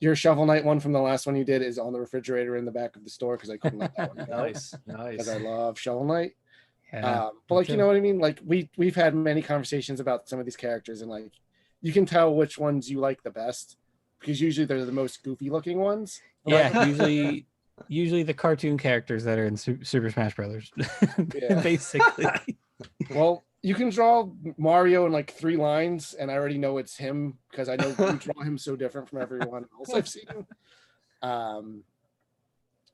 Speaker 1: your Shovel Knight one from the last one you did is on the refrigerator in the back of the store because I couldn't let that one go.
Speaker 3: Nice.
Speaker 1: Because
Speaker 3: Nice.
Speaker 1: I love Shovel Knight.
Speaker 2: yeah.
Speaker 1: But like,
Speaker 2: too.
Speaker 1: you know what I mean? Like we've had many conversations about some of these characters and like you can tell which ones you like the best because usually they're the most goofy looking ones.
Speaker 2: Yeah, usually the cartoon characters that are in Super Smash Brothers,
Speaker 1: Yeah.
Speaker 2: basically.
Speaker 1: Well, you can draw Mario in like 3 lines, and I already know it's him because I know you draw him so different from everyone else I've seen.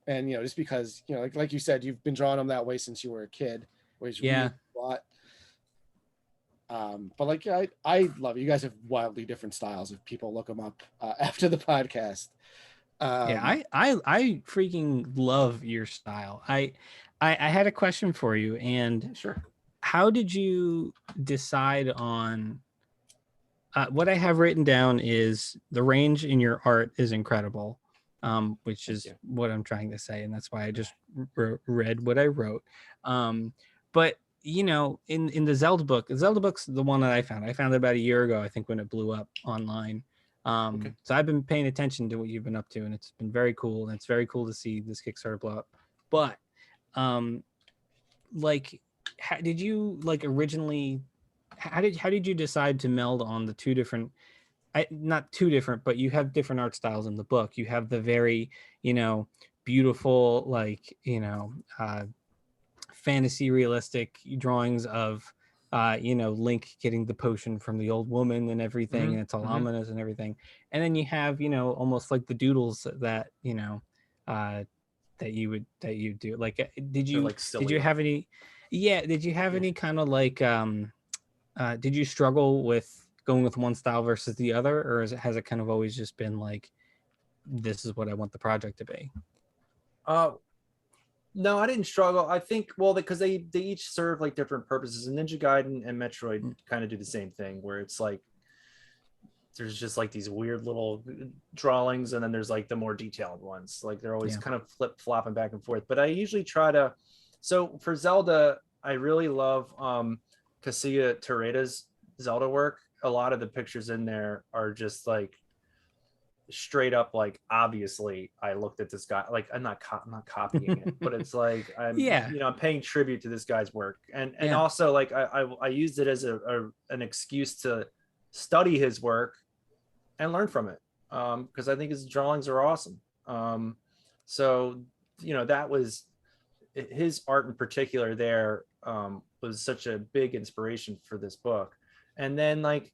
Speaker 1: And just because like you said, you've been drawing him that way since you were a kid, which
Speaker 2: Yeah.
Speaker 1: a lot. But like I love it. You guys have wildly different styles. If people look them up after the podcast.
Speaker 2: Yeah, I freaking love your style. I had a question for you, and
Speaker 3: Sure.
Speaker 2: how did you decide on what I have written down is the range in your art is incredible, which
Speaker 3: Thank
Speaker 2: is
Speaker 3: you.
Speaker 2: what I'm trying to say, and that's why I just read what I wrote. But in the Zelda book's the one that I found it about a year ago, I think, when it blew up online.
Speaker 3: Okay.
Speaker 2: So I've been paying attention to what you've been up to, and it's been very cool, and it's very cool to see this Kickstarter blow up. But like, how did you like originally how did you decide to meld on the two different, not two different, but you have different art styles in the book. You have the very beautiful, like, fantasy realistic drawings of Link getting the potion from the old woman and everything,
Speaker 3: Mhm,
Speaker 2: and it's all
Speaker 3: mhm.
Speaker 2: ominous and everything. And then you have, almost like the doodles that that you do. Like, did
Speaker 3: They're
Speaker 2: you
Speaker 3: like silly.
Speaker 2: have any? Yeah, did you have
Speaker 3: Yeah.
Speaker 2: any kind of like did you struggle with going with one style versus the other, or has it kind of always just been like, this is what I want the project to be?
Speaker 3: No, I didn't struggle. I think, well, because they each serve like different purposes, and Ninja Gaiden and Metroid
Speaker 2: Mm.
Speaker 3: kind of do the same thing, where it's like there's just like these weird little drawings, and then there's like the more detailed ones. Like they're always
Speaker 2: Yeah.
Speaker 3: kind of flip flopping back and forth. But I usually try to. So for Zelda, I really love Kazuya Tereda's Zelda work. A lot of the pictures in there are just like straight up, like, obviously I looked at this guy, like I'm not copying it, but it's like
Speaker 2: Yeah.
Speaker 3: I'm paying tribute to this guy's work. And
Speaker 2: Yeah.
Speaker 3: also, like, I used it as an excuse to study his work and learn from it, because I think his drawings are awesome. So that was his art in particular there, was such a big inspiration for this book. And then, like,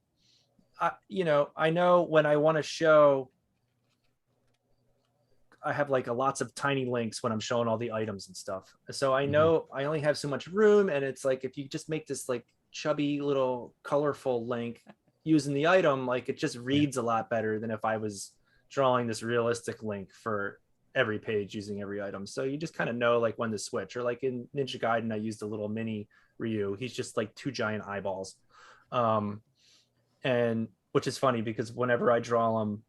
Speaker 3: I know when I want to show, I have like lots of tiny links when I'm showing all the items and stuff. So I know I only have so much room, and it's like, if you just make this like chubby little colorful link using the item, like, it just reads a lot better than if I was drawing this realistic link for every page using every item. So you just kind of know like when to switch. Or like in Ninja Gaiden, I used a little mini Ryu. He's just like two giant eyeballs. And which is funny because whenever I draw him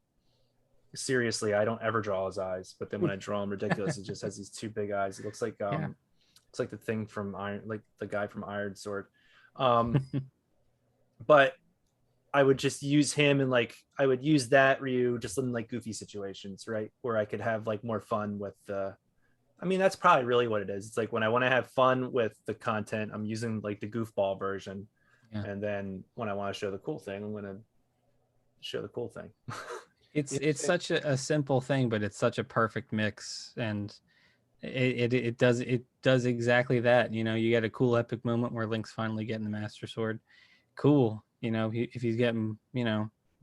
Speaker 3: seriously, I don't ever draw his eyes, but then when I draw him ridiculous, it just has these two big eyes. It looks like it's like the thing from Iron, like the guy from Iron Sword. But I would just use him, and like I would use that Ryu just in like goofy situations, right, where I could have like more fun with the, I mean, that's probably really what it is. It's like when I want to have fun with the content, I'm using like the goofball version.
Speaker 2: Yeah.
Speaker 3: And then when I want to show the cool thing, I'm going to show the cool thing.
Speaker 2: It's such a simple thing, but it's such a perfect mix, and it does exactly that. You get a cool epic moment where Link's finally getting the Master Sword. Cool. If he's getting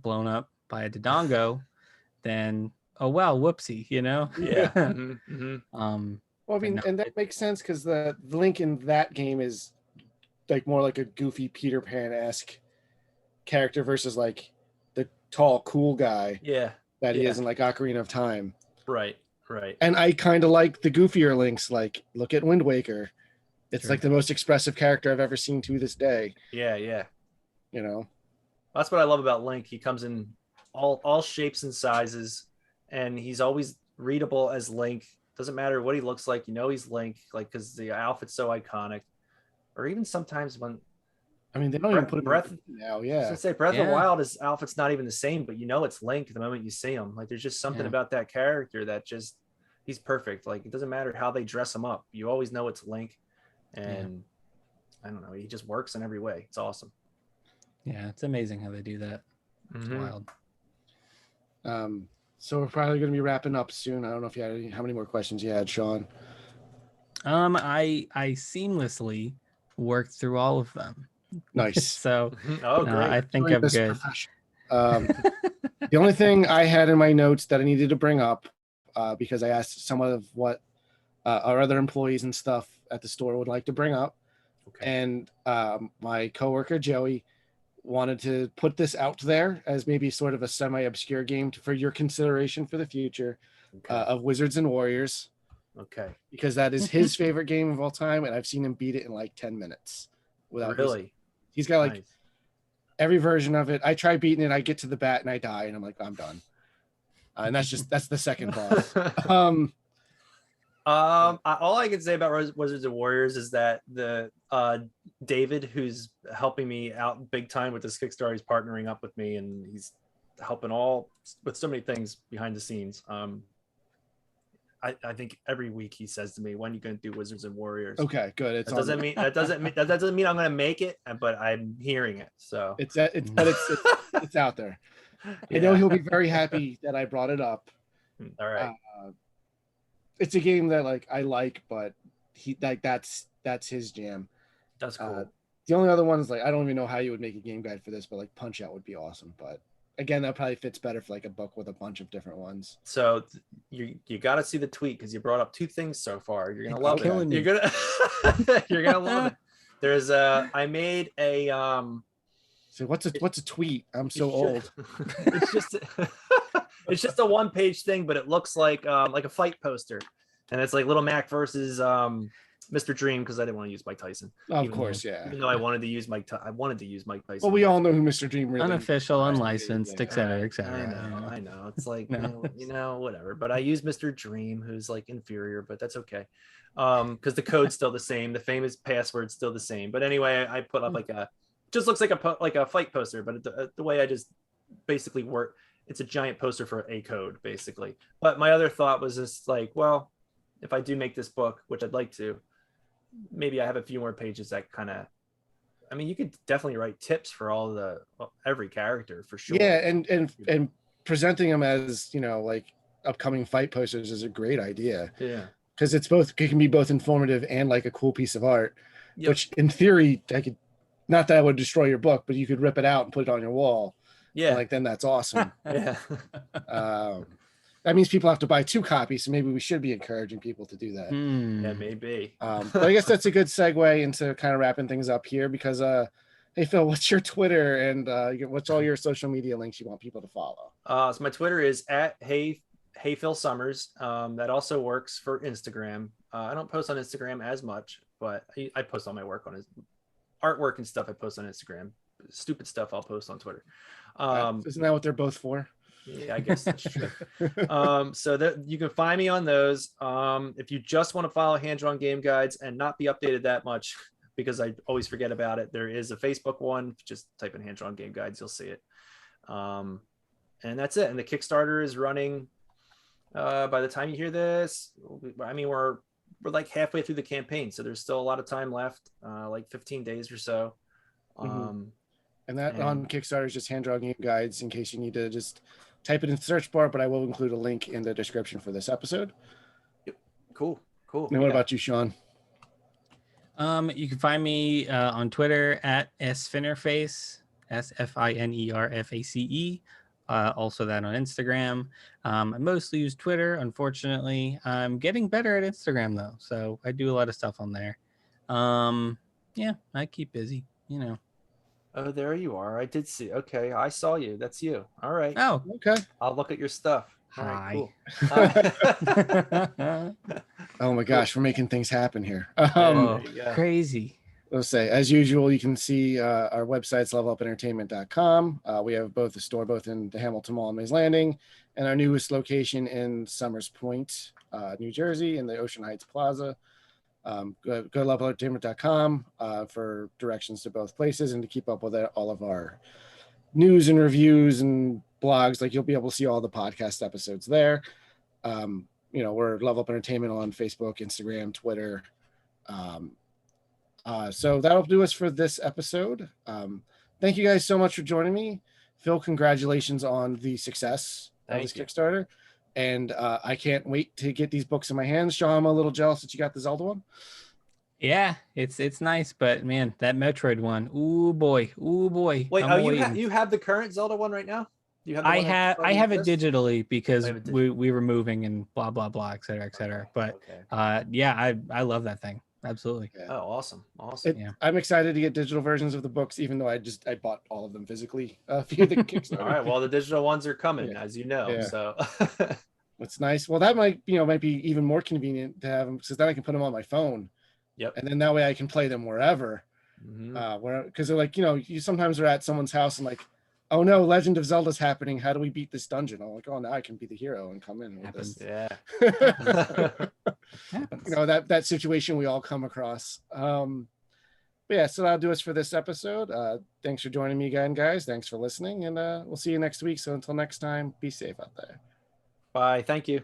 Speaker 2: blown up by a Dodongo, then oh well, whoopsie.
Speaker 3: Yeah. Mm-hmm.
Speaker 1: Well, I mean, and that makes sense because the Link in that game is like more like a goofy Peter Pan-esque character versus like the tall, cool guy that he is in like Ocarina of Time.
Speaker 3: Right.
Speaker 1: And I kind of like the goofier Links. Like, look at Wind Waker. It's like the most expressive character I've ever seen to this day.
Speaker 3: Yeah. That's what I love about Link. He comes in all shapes and sizes, and he's always readable as Link. Doesn't matter what he looks like, he's Link, like, because the outfit's so iconic. Or even sometimes when,
Speaker 1: I mean, they don't even put
Speaker 3: Breath
Speaker 1: him now. Yeah.
Speaker 3: Say Breath of the Wild, his outfit's not even the same, but it's Link the moment you see him. Like, there's just something about that character that just, he's perfect. Like, it doesn't matter how they dress him up, you always know it's Link. And I don't know, he just works in every way. It's awesome.
Speaker 2: Yeah, it's amazing how they do that. It's wild.
Speaker 1: So we're probably going to be wrapping up soon. I don't know if you had how many more questions you had, Sean.
Speaker 2: I seamlessly worked through all of them.
Speaker 1: Nice.
Speaker 2: So
Speaker 3: great.
Speaker 2: I think I'm good.
Speaker 1: The only thing I had in my notes that I needed to bring up, because I asked some of what our other employees and stuff at the store would like to bring up, and my coworker Joey wanted to put this out there as maybe sort of a semi-obscure game for your consideration for the future of Wizards and Warriors. Because that is his favorite game of all time, and I've seen him beat it in like 10 minutes without
Speaker 3: really.
Speaker 1: He's got like every version of it. I try beating it, I get to the bat and I die, and I'm like, I'm done. And that's the second boss.
Speaker 3: All I can say about Wizards and Warriors is that the David, who's helping me out big time with this Kickstarter, he's partnering up with me, and he's helping with so many things behind the scenes. I think every week he says to me, "When are you going to do Wizards and Warriors?"
Speaker 1: Okay, good.
Speaker 3: That doesn't mean I'm going to make it, but I'm hearing it. So
Speaker 1: it's out there. I know he'll be very happy that I brought it up.
Speaker 3: All right.
Speaker 1: it's a game that like I like, but he like that's his jam.
Speaker 3: That's cool.
Speaker 1: The only other ones like I don't even know how you would make a game guide for this, but like Punch Out would be awesome. But again, that probably fits better for like a book with a bunch of different ones.
Speaker 3: So you got to see the tweet because you brought up two things so far. You're gonna
Speaker 2: It's
Speaker 3: love
Speaker 2: killing
Speaker 3: it.
Speaker 2: me.
Speaker 3: You're gonna love it. There's I made a
Speaker 1: So what's a tweet? I'm so old.
Speaker 3: It's just it's just a one-page thing, but it looks like a fight poster, and it's like Little Mac versus Mr. Dream because I didn't want to use Mike Tyson.
Speaker 1: Of
Speaker 3: even
Speaker 1: course,
Speaker 3: though,
Speaker 1: yeah.
Speaker 3: Even though I wanted to use Mike Tyson.
Speaker 1: Well, we all know who Mr. Dream really is.
Speaker 2: Unofficial, unlicensed,
Speaker 1: Yeah.
Speaker 2: etc.,
Speaker 3: I
Speaker 2: etc.
Speaker 3: know, I know. It's like
Speaker 2: No.
Speaker 3: whatever. But I use Mr. Dream, who's like inferior, but that's okay. Because the code's still the same, the famous password's still the same. But anyway, I put up like just looks like a fight poster, but the way I just basically work, it's a giant poster for a code basically. But my other thought was just like, well, if I do make this book, which I'd like to, maybe I have a few more pages that kind of, I mean, you could definitely write tips for every character for sure.
Speaker 1: Yeah, and presenting them as like upcoming fight posters is a great idea
Speaker 3: Yeah.
Speaker 1: because it can be both informative and like a cool piece of art.
Speaker 3: Yep.
Speaker 1: Which in theory, I could, not that I would destroy your book, but you could rip it out and put it on your wall.
Speaker 3: Yeah.
Speaker 1: Like then that's awesome.
Speaker 3: Yeah.
Speaker 1: That means people have to buy 2 copies, so maybe we should be encouraging people to do that.
Speaker 3: Yeah, maybe.
Speaker 1: But I guess that's a good segue into kind of wrapping things up here because hey Phil, what's your Twitter and what's all your social media links you want people to follow?
Speaker 3: So my Twitter is at Hey Phil Summers. That also works for Instagram. I don't post on Instagram as much, but I post all my work on his artwork and stuff. I post on Instagram. Stupid stuff I'll post on Twitter.
Speaker 1: Isn't that what they're both for?
Speaker 3: Yeah, I guess that's true. So that you can find me on those. If you just want to follow hand-drawn game guides and not be updated that much, because I always forget about it, there is a Facebook one. Just type in hand-drawn game guides, you'll see it. And that's it. And the Kickstarter is running. By the time you hear this, I mean, we're like halfway through the campaign, so there's still a lot of time left, like 15 days or so.
Speaker 1: And that on Kickstarter is just hand-drawn game guides in case you need to just type it in the search bar, but I will include a link in the description for this episode.
Speaker 3: Cool.
Speaker 1: And what about you, Sean?
Speaker 2: You can find me on Twitter at sfinerface, SFINERFACE. Also that on Instagram. I mostly use Twitter, unfortunately. I'm getting better at Instagram though, so I do a lot of stuff on there. Yeah, I keep busy,
Speaker 3: Oh, there you are. I did see. Okay, I saw you. That's you. All right.
Speaker 2: Oh,
Speaker 1: Okay.
Speaker 3: I'll look at your stuff. All
Speaker 2: hi.
Speaker 3: right, cool.
Speaker 1: Oh my gosh, we're making things happen here.
Speaker 2: Oh,
Speaker 3: there you go.
Speaker 2: crazy.
Speaker 1: Let's say, as usual, you can see our websites, levelupentertainment.com. We have both a store both in the Hamilton Mall and Mays Landing, and our newest location in Summers Point, New Jersey, in the Ocean Heights Plaza. Go to levelupentertainment.com for directions to both places and to keep up with all of our news and reviews and blogs. Like you'll be able to see all the podcast episodes there. We're Level Up Entertainment on Facebook, Instagram, Twitter. So that'll do us for this episode. Thank you guys so much for joining me. Phil, congratulations on the success of this Kickstarter. And I can't wait to get these books in my hands. Sean, I'm a little jealous that you got the Zelda one.
Speaker 2: Yeah, it's nice, but man, that Metroid one, ooh boy.
Speaker 3: Wait,
Speaker 2: I'm
Speaker 3: you have the current Zelda one right now? You have the
Speaker 2: I
Speaker 3: one
Speaker 2: have it
Speaker 3: exist?
Speaker 2: digitally because
Speaker 3: I have it
Speaker 2: we were moving and blah blah blah, et cetera, et cetera.
Speaker 3: Okay,
Speaker 2: But
Speaker 3: okay.
Speaker 2: yeah, I love that thing. Absolutely.
Speaker 1: Yeah.
Speaker 3: Oh, awesome.
Speaker 2: Yeah.
Speaker 1: I'm excited to get digital versions of the books, even though I bought all of them physically via the Kickstarter.
Speaker 3: All right. Well, the digital ones are coming,
Speaker 1: Yeah.
Speaker 3: as you know.
Speaker 1: Yeah.
Speaker 3: So
Speaker 1: What's nice. Well, that might be even more convenient to have them because then I can put them on my phone.
Speaker 3: Yep.
Speaker 1: And then that way I can play them wherever.
Speaker 3: Mhm.
Speaker 1: Because they're like, you sometimes are at someone's house and like, oh no, Legend of Zelda's happening. How do we beat this dungeon? I'm like, oh, now I can be the hero and come in with this.
Speaker 3: Yeah.
Speaker 2: Happens.
Speaker 1: That situation we all come across. But yeah, so that'll do us for this episode. Thanks for joining me again, guys. Thanks for listening, and we'll see you next week. So until next time, be safe out there.
Speaker 3: Bye. Thank you.